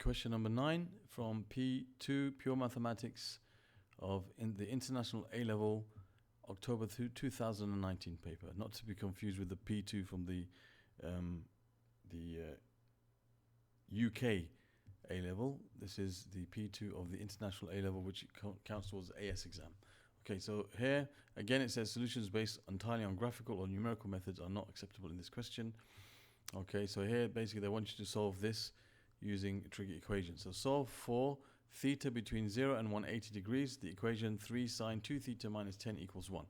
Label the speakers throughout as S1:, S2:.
S1: Question number 9 from P2 Pure Mathematics in the International A-Level October 2019 paper, not to be confused with the P2 from the UK A-Level. This is the P2 of the International A-Level, which counts towards the AS exam. Okay, so here again it says solutions based entirely on graphical or numerical methods are not acceptable in this question. Okay, so here basically they want you to solve this using trig equations. So solve for theta between 0 and 180 degrees, the equation 3 sine 2 theta minus 10 equals 1,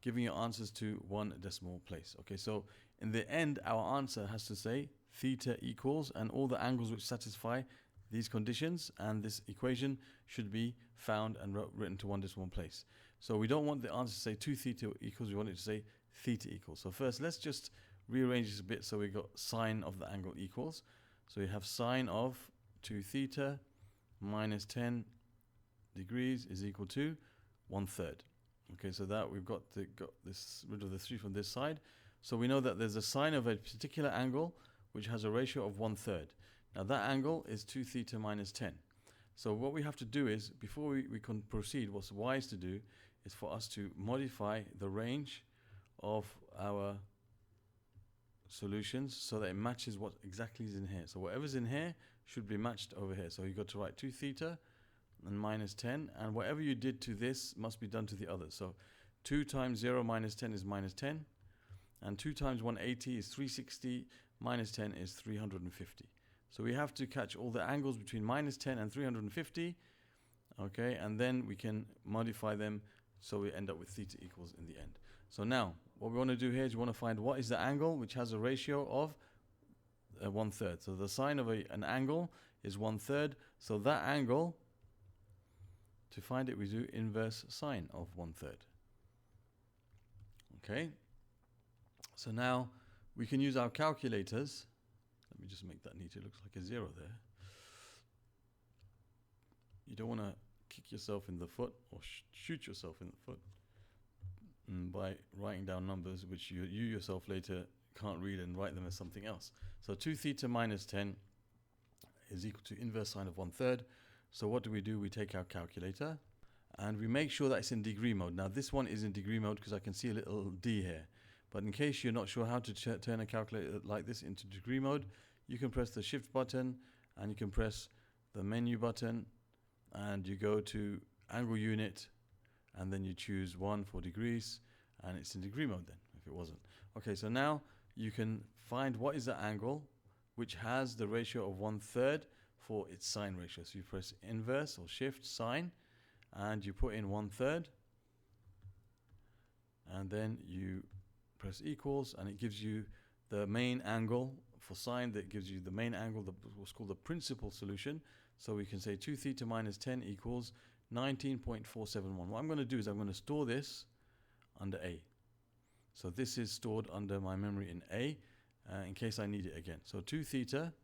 S1: giving your answers to one decimal place. Okay, so in the end our answer has to say theta equals, and all the angles which satisfy these conditions and this equation should be found and written to one decimal place. So we don't want the answer to say 2 theta equals, we want it to say theta equals. So first let's just rearrange this a bit so we got sine of the angle equals. So we have sine of 2 theta minus 10 degrees is equal to 1/3. Okay, so that we've got this rid of the 3 from this side. So we know that there's a sine of a particular angle which has a ratio of 1/3. Now that angle is 2 theta minus 10. So what we have to do is, before we can proceed, what's wise to do is for us to modify the range of our solutions so that it matches what exactly is in here. So whatever's in here should be matched over here. So you've got to write 2 theta and minus 10, and whatever you did to this must be done to the other. So 2 times 0 minus 10 is minus 10, and 2 times 180 is 360, minus 10 is 350. So we have to catch all the angles between minus 10 and 350, okay, and then we can modify them so we end up with theta equals in the end. So now what we want to do here is we want to find what is the angle which has a ratio of 1/3. So the sine of an angle is 1/3. So that angle, to find it, we do inverse sine of 1/3. Okay. So now we can use our calculators. Let me just make that neat. It looks like a 0 there. You don't want to kick yourself in the foot or shoot yourself in the foot by writing down numbers which you yourself later can't read and write them as something else. So 2 theta minus 10 is equal to inverse sine of 1/3. So what do? We take our calculator and we make sure that it's in degree mode. Now this one is in degree mode because I can see a little D here. But in case you're not sure how to turn a calculator like this into degree mode, you can press the shift button and you can press the menu button and you go to angle unit and then you choose 1 for degrees, and it's in degree mode then if it wasn't. Okay, so now you can find what is the angle which has the ratio of 1/3 for its sine ratio. So you press inverse or shift sine and you put in 1/3 and then you press equals, and it gives you the main angle for sine. That gives you the main angle, what's called the principal solution. So we can say 2 theta minus 10 equals 19.471. What I'm going to do is I'm going to store this under A. So this is stored under my memory in A in case I need it again. So 2 theta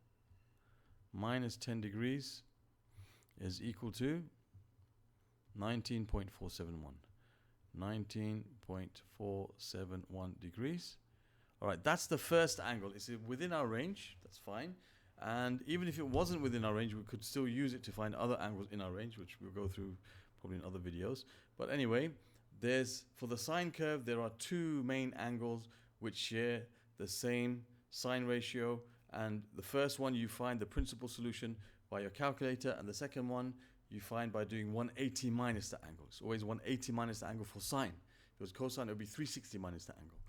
S1: minus 10 degrees is equal to 19.471. 19.471 degrees. All right, that's the first angle. It's within our range. That's fine. And even if it wasn't within our range, we could still use it to find other angles in our range, which we'll go through probably in other videos. But anyway, for the sine curve, there are 2 main angles which share the same sine ratio. And the first one you find the principal solution by your calculator, and the second one you find by doing 180 minus the angle. It's always 180 minus the angle for sine. If it was cosine, it would be 360 minus the angle.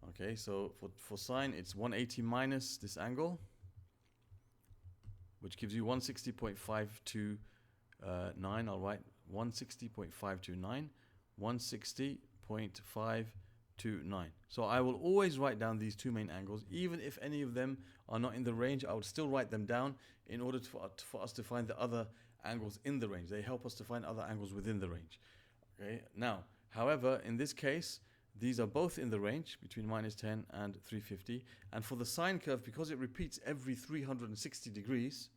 S1: Okay, so for sine, it's 180 minus this angle, which gives you 160.529. I'll write 160.529, 160.529. So I will always write down these 2 main angles. Even if any of them are not in the range, I would still write them down in order for us to find the other angles in the range. They help us to find other angles within the range. Okay. Now, however, in this case, these are both in the range between minus 10 and 350. And for the sine curve, because it repeats every 360 degrees,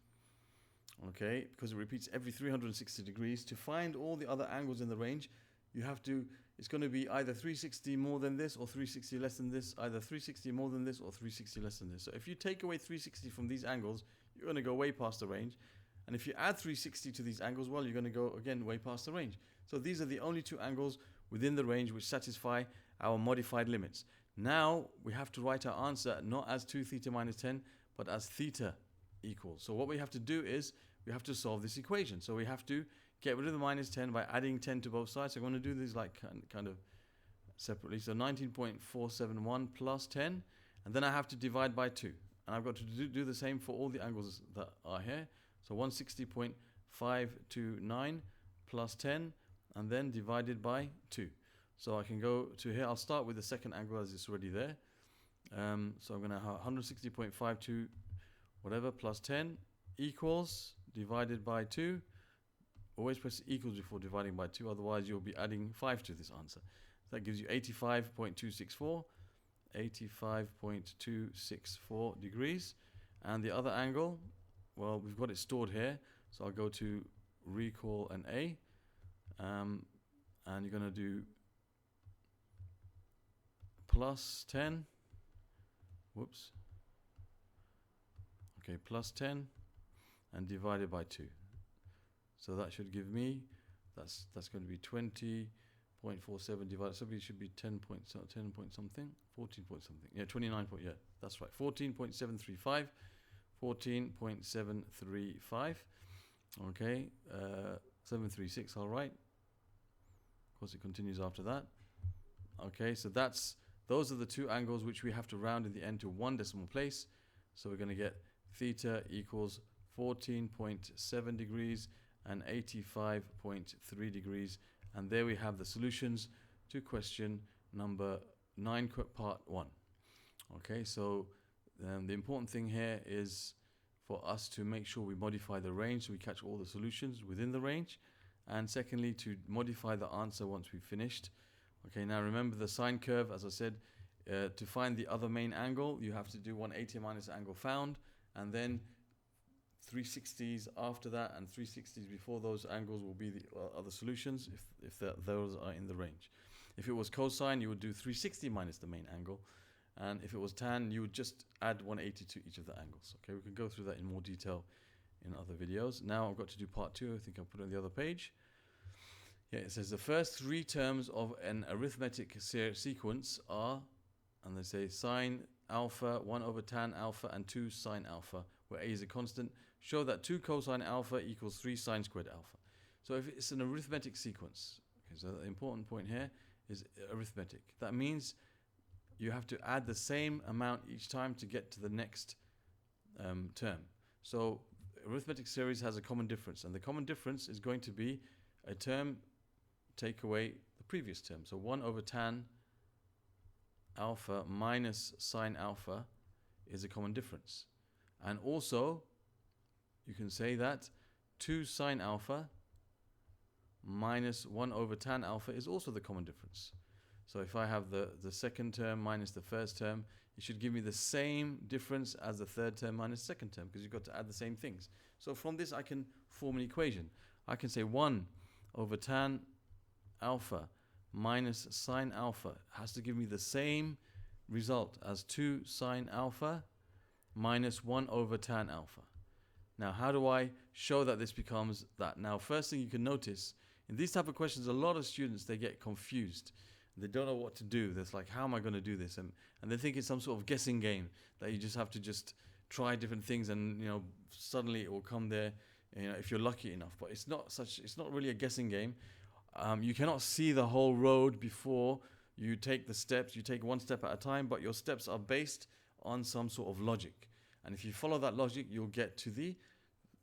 S1: okay, because it repeats every 360 degrees, to find all the other angles in the range, you have to, it's going to be either 360 more than this or 360 less than this, either 360 more than this or 360 less than this. So if you take away 360 from these angles, you're going to go way past the range. And if you add 360 to these angles, well, you're going to go, again, way past the range. So these are the only two angles within the range which satisfy our modified limits. Now, we have to write our answer not as 2 theta minus 10, but as theta equals. So what we have to do is, we have to solve this equation. So we have to get rid of the minus 10 by adding 10 to both sides. So I'm going to do this like kind of separately. So 19.471 plus 10, and then I have to divide by 2. And I've got to do the same for all the angles that are here. So 160.529 plus 10, and then divided by 2. So I can go to here. I'll start with the second angle as it's already there. So I'm going to have 160.52 whatever plus 10 equals divided by 2. Always press equals before dividing by 2, otherwise you'll be adding 5 to this answer. That gives you 85.264. 85.264 degrees. And the other angle, well, we've got it stored here. So I'll go to recall an A. And you're going to do plus 10. Whoops. Okay, plus 10 and divided by 2. So that should give me, that's going to be 20.47 divided, so it should be 10 point something, 14 point something. Yeah, 29 point, yeah, that's right. 14.735, 14.735. Okay, 736, all right. Of course, it continues after that. Okay, so those are the two angles which we have to round in the end to one decimal place. So we're going to get theta equals 14.7 degrees and 85.3 degrees. And there we have the solutions to question number 9, part 1. Okay, so the important thing here is for us to make sure we modify the range so we catch all the solutions within the range. And secondly, to modify the answer once we've finished. Okay, now remember the sine curve, as I said, to find the other main angle, you have to do 180 minus angle found, and then 360s after that, and 360s before those angles will be the other solutions if those are in the range. If it was cosine, you would do 360 minus the main angle, and if it was tan, you would just add 180 to each of the angles. Okay, we can go through that in more detail in other videos. Now I've got to do part 2. I think I'll put it on the other page. Yeah, it says the first 3 terms of an arithmetic sequence are, and they say sine alpha, 1 over tan alpha, and 2 sine alpha, where a is a constant, show that 2 cosine alpha equals 3 sine squared alpha. So if it's an arithmetic sequence, okay, so the important point here is arithmetic. That means you have to add the same amount each time to get to the next term. So arithmetic series has a common difference, and the common difference is going to be a term take away the previous term. So 1 over tan alpha minus sine alpha is a common difference. And also, you can say that 2 sine alpha minus 1 over tan alpha is also the common difference. So if I have the second term minus the first term, it should give me the same difference as the third term minus second term, because you've got to add the same things. So from this I can form an equation. I can say 1 over tan alpha minus sine alpha has to give me the same result as 2 sine alpha minus 1 over tan alpha. Now, how do I show that this becomes that? Now, first thing you can notice, in these type of questions, a lot of students, they get confused. They don't know what to do. They're like, how am I going to do this? And they think it's some sort of guessing game that you just have to just try different things and, suddenly it will come there, if you're lucky enough. But it's not really a guessing game. You cannot see the whole road before you take the steps. You take one step at a time, but your steps are based on some sort of logic. And if you follow that logic, you'll get to the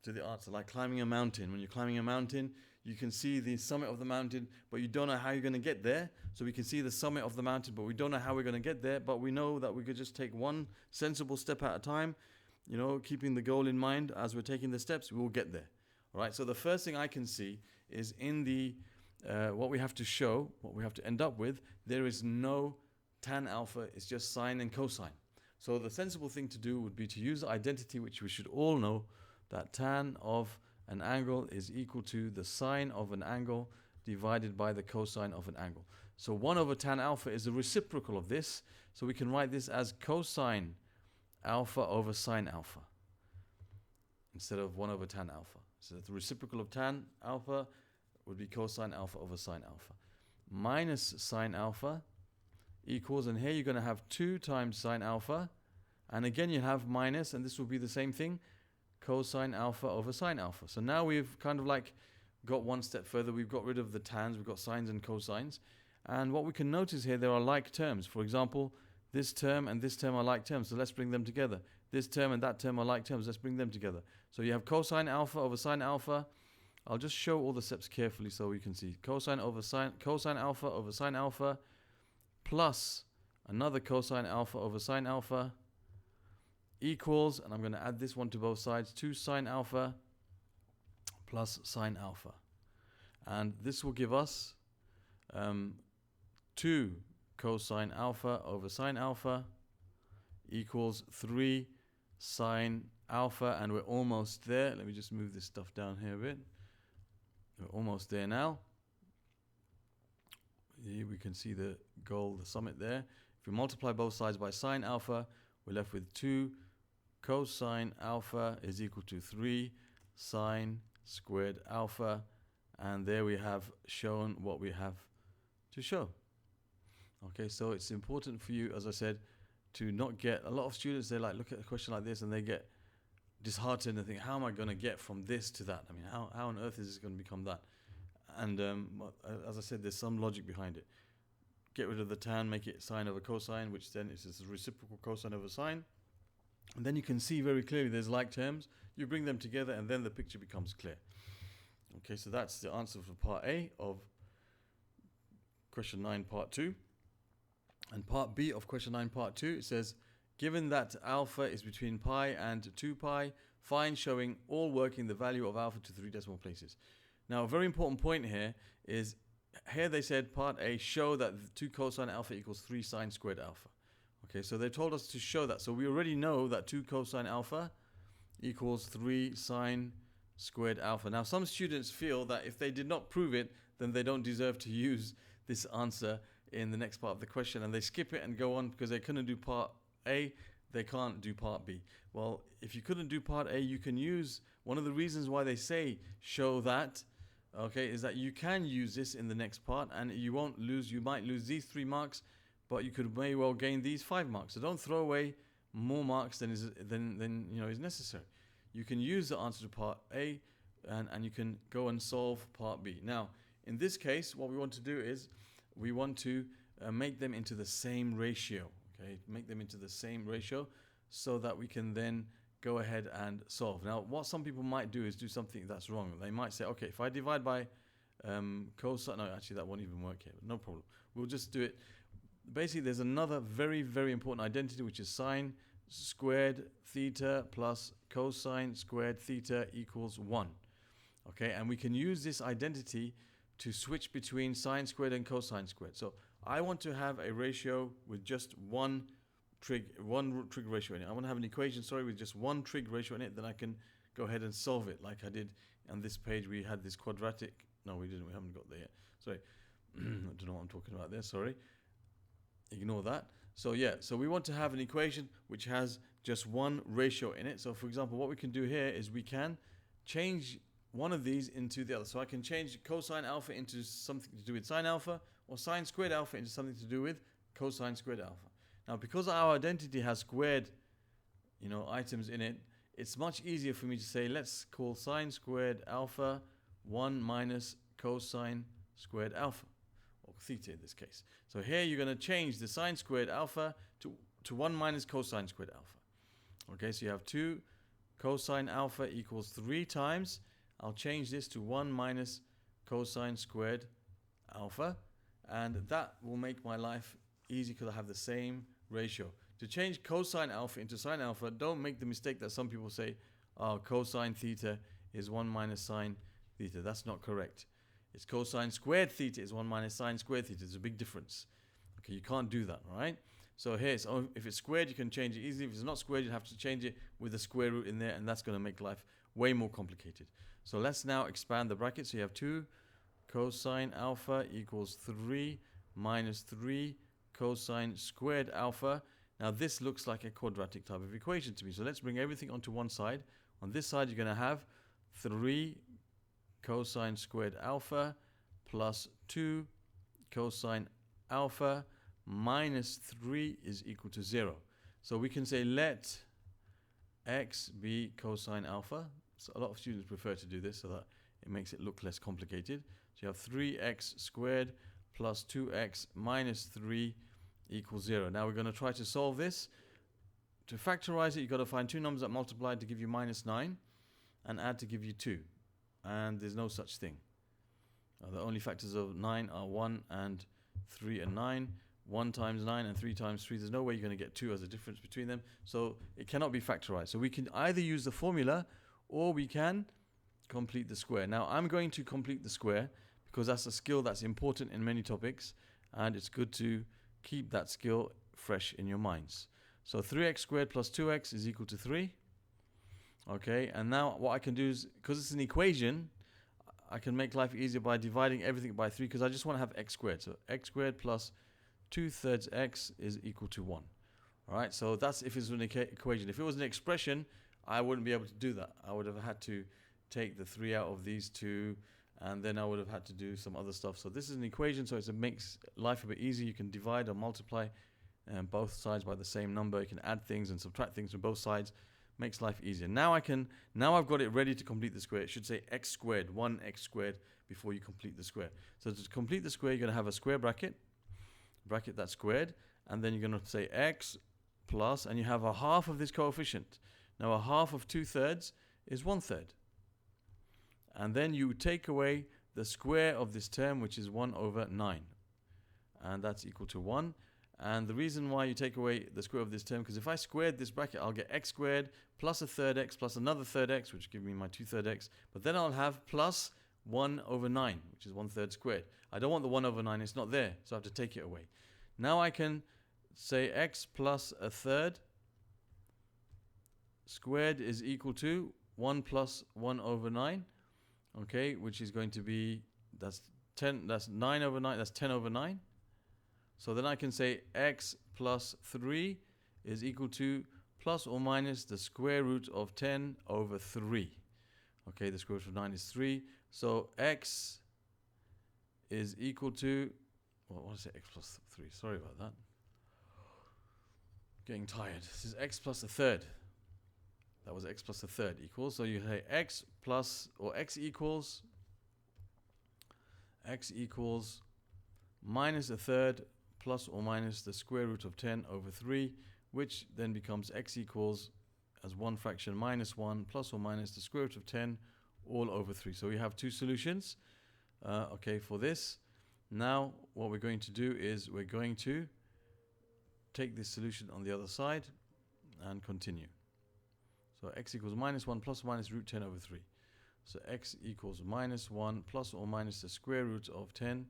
S1: answer. Like climbing a mountain. When you're climbing a mountain, you can see the summit of the mountain, but you don't know how you're going to get there. So we can see the summit of the mountain, but we don't know how we're going to get there. But we know that we could just take one sensible step at a time, keeping the goal in mind as we're taking the steps, we will get there. All right. So the first thing I can see is in the what we have to show, what we have to end up with, there is no tan alpha. It's just sine and cosine. So the sensible thing to do would be to use the identity, which we should all know, that tan of an angle is equal to the sine of an angle divided by the cosine of an angle. So 1 over tan alpha is the reciprocal of this. So we can write this as cosine alpha over sine alpha. instead of 1 over tan alpha. So the reciprocal of tan alpha would be cosine alpha over sine alpha. Minus sine alpha equals, and here you're going to have 2 times sine alpha, and again you have minus, and this will be the same thing, cosine alpha over sine alpha. So now we've kind of like got one step further. We've got rid of the tans, we've got sines and cosines, and what we can notice here, there are like terms. For example, this term and this term are like terms, so let's bring them together. This term and that term are like terms, let's bring them together. So you have cosine alpha over sine alpha. I'll just show all the steps carefully so you can see. Cosine alpha over sine alpha plus another cosine alpha over sine alpha equals, and I'm going to add this one to both sides, 2 sine alpha plus sine alpha. And this will give us 2 cosine alpha over sine alpha equals 3 sine alpha, and we're almost there. Let me just move this stuff down here a bit. We're almost there now. Here we can see the goal, the summit there. If we multiply both sides by sine alpha, we're left with 2 cosine alpha is equal to 3 sine squared alpha, and there we have shown what we have to show. Okay, so it's important for you, as I said, to not get, a lot of students, they like look at a question like this and they get disheartened and think, how am I going to get from this to that? I mean, how on earth is this going to become that? And as I said, there's some logic behind it. Get rid of the tan, make it sine over cosine, which then is a reciprocal cosine over sine. And then you can see very clearly there's like terms. You bring them together and then the picture becomes clear. Okay, so that's the answer for part A of question 9, part 2. And part B of question 9, part 2, it says, given that alpha is between pi and 2 pi, find showing all working the value of alpha to 3 decimal places. Now, a very important point here is, here they said part A, show that 2 cosine alpha equals 3 sine squared alpha. Okay, so they told us to show that. So we already know that 2 cosine alpha equals 3 sine squared alpha. Now, some students feel that if they did not prove it, then they don't deserve to use this answer in the next part of the question, and they skip it and go on because they couldn't do part A, they can't do part B. Well, if you couldn't do part A, you can use, one of the reasons why they say show that, okay, is that you can use this in the next part and you won't lose, you might lose these 3 marks, but you could may well gain these 5 marks. So don't throw away more marks than is necessary. You can use the answer to part A and you can go and solve part B. Now, in this case, what we want to do is we want to make them into the same ratio. Okay, make them into the same ratio so that we can then go ahead and solve. Now, what some people might do is do something that's wrong. They might say, okay, if I divide by cosine, no, actually that won't even work here, but no problem. We'll just do it. Basically, there's another very, very important identity, which is sine squared theta plus cosine squared theta equals 1. Okay, and we can use this identity to switch between sine squared and cosine squared. So I want to have a ratio with just one trig ratio in it. I want to have an equation, with just one trig ratio in it. Then I can go ahead and solve it like I did on this page. We had this quadratic. No, we didn't. We haven't got there yet. Sorry. I don't know what I'm talking about there. Sorry. Ignore that. So yeah, so we want to have an equation which has just one ratio in it. So for example, what we can do here is we can change one of these into the other. So I can change cosine alpha into something to do with sine alpha, or sine squared alpha into something to do with cosine squared alpha. Now, because our identity has squared, items in it, it's much easier for me to say, let's call sine squared alpha 1 minus cosine squared alpha, or theta in this case. So here you're going to change the sine squared alpha to 1 minus cosine squared alpha. Okay, so you have 2 cosine alpha equals 3 times. I'll change this to 1 minus cosine squared alpha, and that will make my life easy because I have the same ratio. To change cosine alpha into sine alpha, don't make the mistake that some people say, cosine theta is 1 minus sine theta. That's not correct. It's cosine squared theta is 1 minus sine squared theta. There's a big difference. Okay, you can't do that, all right? So here, if it's squared, you can change it easily. If it's not squared, you have to change it with a square root in there, and that's going to make life way more complicated. So let's now expand the bracket. So you have 2 cosine alpha equals 3 minus 3 cosine squared alpha. Now this looks like a quadratic type of equation to me. So let's bring everything onto one side. On this side, you're going to have 3 cosine squared alpha plus 2 cosine alpha minus 3 is equal to 0. So we can say let x be cosine alpha. So a lot of students prefer to do this so that it makes it look less complicated. So you have 3x squared plus 2x minus 3 equals 0. Now we're going to try to solve this. To factorize it, you've got to find two numbers that multiply to give you minus 9 and add to give you 2. And there's no such thing. The only factors of 9 are 1 and 3 and 9. 1 times 9 and 3 times 3. There's no way you're going to get 2 as a difference between them. So it cannot be factorized. So we can either use the formula or we can complete the square. Now I'm going to complete the square because that's a skill that's important in many topics. And it's good to keep that skill fresh in your minds. So 3x squared plus 2x is equal to 3. Okay, and now what I can do is, because it's an equation, I can make life easier by dividing everything by 3 because I just want to have x squared. So x squared plus 2/3 x is equal to 1. All right, so that's if it's an equation. If it was an expression, I wouldn't be able to do that. I would have had to take the 3 out of these two, and then I would have had to do some other stuff. So this is an equation, so it makes life a bit easier. You can divide or multiply both sides by the same number. You can add things and subtract things from both sides. Makes life easier. Now I've got it ready to complete the square. It should say x squared, 1x squared before you complete the square. So to complete the square, you're going to have a square bracket that's squared, and then you're going to say x plus, and you have a half of this coefficient. Now a half of 2/3 is 1/3. And then you take away the square of this term, which is 1/9. And that's equal to 1. And the reason why you take away the square of this term, because if I squared this bracket, I'll get x squared plus a third x plus another third x, which gives me my 2/3 x. But then I'll have plus 1/9, which is 1/3 squared. I don't want the 1/9, it's not there, so I have to take it away. Now I can say x plus a third squared is equal to 1 plus 1/9, okay, which is going to be, that's 9/9, that's 10/9. So then I can say x plus 3 is equal to plus or minus the square root of 10/3. Okay, the square root of 9 is 3. So x is equal to, well, what is it, x plus 3? Sorry about that. Getting tired. This is x plus a third. That was x plus a third equals. So you say x plus, or x equals minus a third plus or minus the square root of 10/3, which then becomes x equals, as one fraction, minus 1 plus or minus the square root of 10 all over 3. So we have two solutions, okay, for this. Now what we're going to do is we're going to take this solution on the other side and continue. So x equals minus 1 plus or minus root 10/3. So x equals minus 1 plus or minus the square root of 10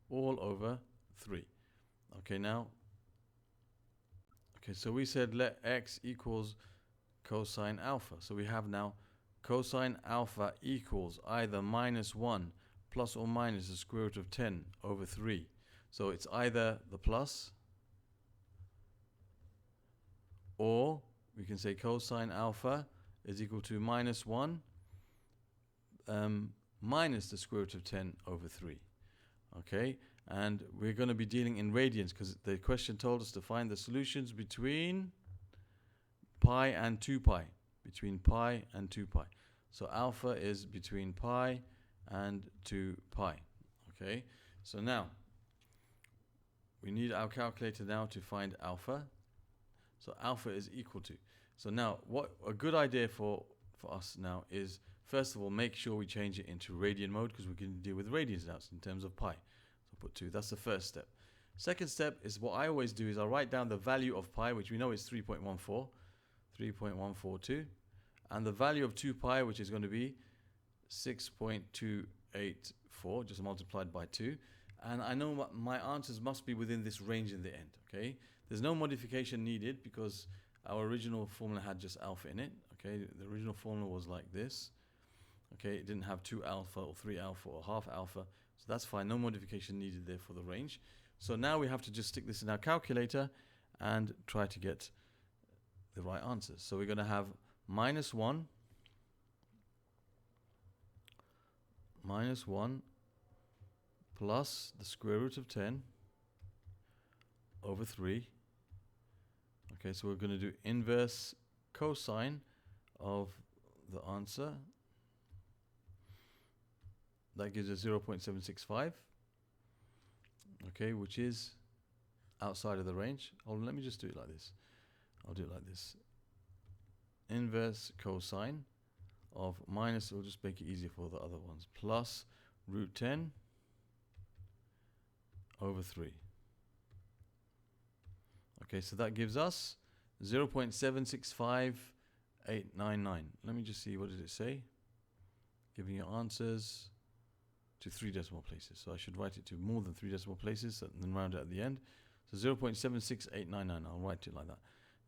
S1: all over 3. Okay, now, okay, so we said let x equals cosine alpha. So we have now cosine alpha equals either minus 1 plus or minus the square root of 10/3. So it's either the plus, or we can say cosine alpha is equal to minus 1 minus the square root of 10/3. Okay, and we're going to be dealing in radians because the question told us to find the solutions between pi and 2 pi. Between pi and 2 pi. So alpha is between pi and 2 pi. Okay, so now we need our calculator now to find alpha. So alpha is equal to. So now what a good idea for us now is, first of all, make sure we change it into radian mode because we can deal with radians now in terms of pi. So put 2. That's the first step. Second step is what I always do is I'll write down the value of pi, which we know is 3.142, and the value of 2 pi, which is going to be 6.284, just multiplied by 2. And I know my answers must be within this range in the end. Okay, there's no modification needed because our original formula had just alpha in it. Okay, the original formula was like this. Okay, it didn't have 2 alpha or 3 alpha or half alpha, so that's fine. No modification needed there for the range. So now we have to just stick this in our calculator and try to get the right answers. So we're going to have minus 1 minus 1 plus the square root of 10 over 3. Okay, so we're going to do inverse cosine of the answer. That gives us 0.765. Okay, which is outside of the range. Hold on, let me just do it like this. I'll do it like this. Inverse cosine of minus, we'll just make it easier for the other ones, plus root 10 over 3. Okay, so that gives us 0.765899. Let me just see, what did it say? Giving you answers to 3 decimal places. So I should write it to more than 3 decimal places and then round it at the end. So 0.76899, I'll write it like that.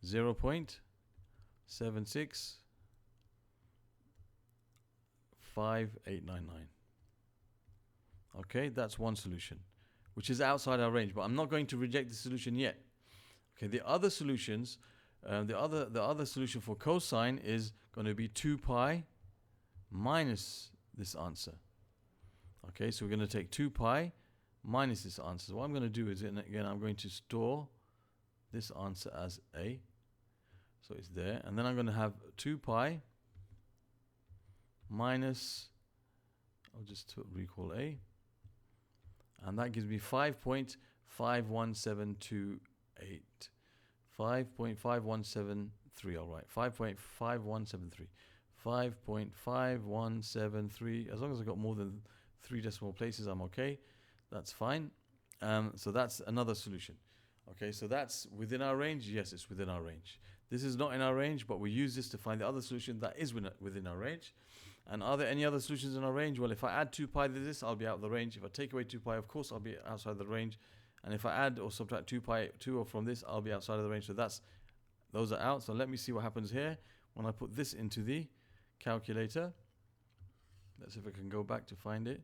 S1: 0.765899. Okay, that's one solution, which is outside our range, but I'm not going to reject the solution yet. Okay, the other solutions, the other solution for cosine is going to be 2 pi minus this answer. Okay, so we're going to take 2 pi minus this answer. So what I'm going to do is, again, I'm going to store this answer as A. So it's there. And then I'm going to have 2 pi minus, I'll just recall A. And that gives me 5.51728. 5.5173, all right. 5.5173. 5.5173. As long as I've got more than 3 decimal places, I'm okay. That's fine. So that's another solution. Okay, so that's within our range. Yes, it's within our range. This is not in our range, but we use this to find the other solution that is within our range. And are there any other solutions in our range? Well, if I add 2 pi to this, I'll be out of the range. If I take away 2 pi, of course, I'll be outside the range. And if I add or subtract 2 from this, I'll be outside of the range. So those are out. So let me see what happens here when I put this into the calculator. Let's see if I can go back to find it.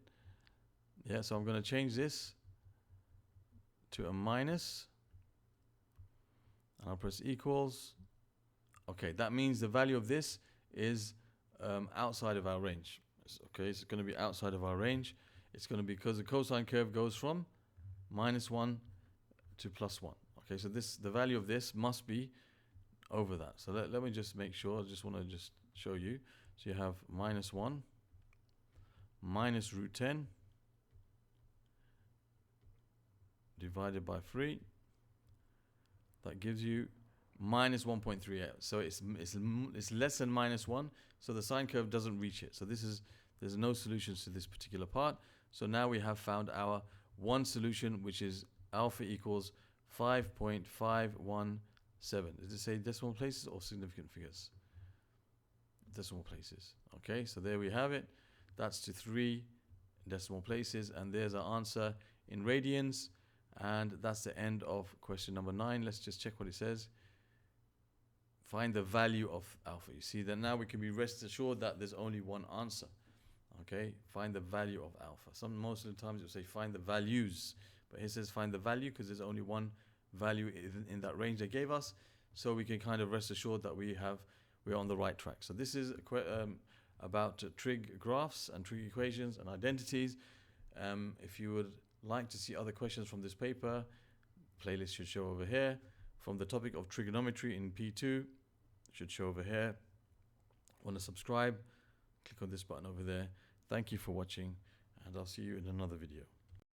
S1: Yeah, so I'm going to change this to a minus. And I'll press equals. Okay, that means the value of this is outside of our range. Okay, it's going to be outside of our range. It's going to be because the cosine curve goes from -1 to +1. Okay, so the value of this must be over that. So let me just make sure. I just want to just show you. So you have -1 minus root 10 divided by 3. That gives you -1.38. So it's less than -1. So the sine curve doesn't reach it. So there's no solutions to this particular part. So now we have found our one solution, which is alpha equals 5.517. Does it say decimal places or significant figures? Decimal places. Okay, so there we have it. That's to 3 decimal places, and there's our answer in radians. And that's the end of question number 9. Let's just check what it says. Find the value of alpha. You see that now we can be rest assured that there's only one answer. Okay, find the value of alpha. Most of the times it'll say find the values, but here it says find the value because there's only one value in that range they gave us. So we can kind of rest assured that we're on the right track. So this is about trig graphs and trig equations and identities. If you would like to see other questions from this paper, playlist should show over here. From the topic of trigonometry in P2, should show over here. Want to subscribe? Click on this button over there. Thank you for watching, and I'll see you in another video.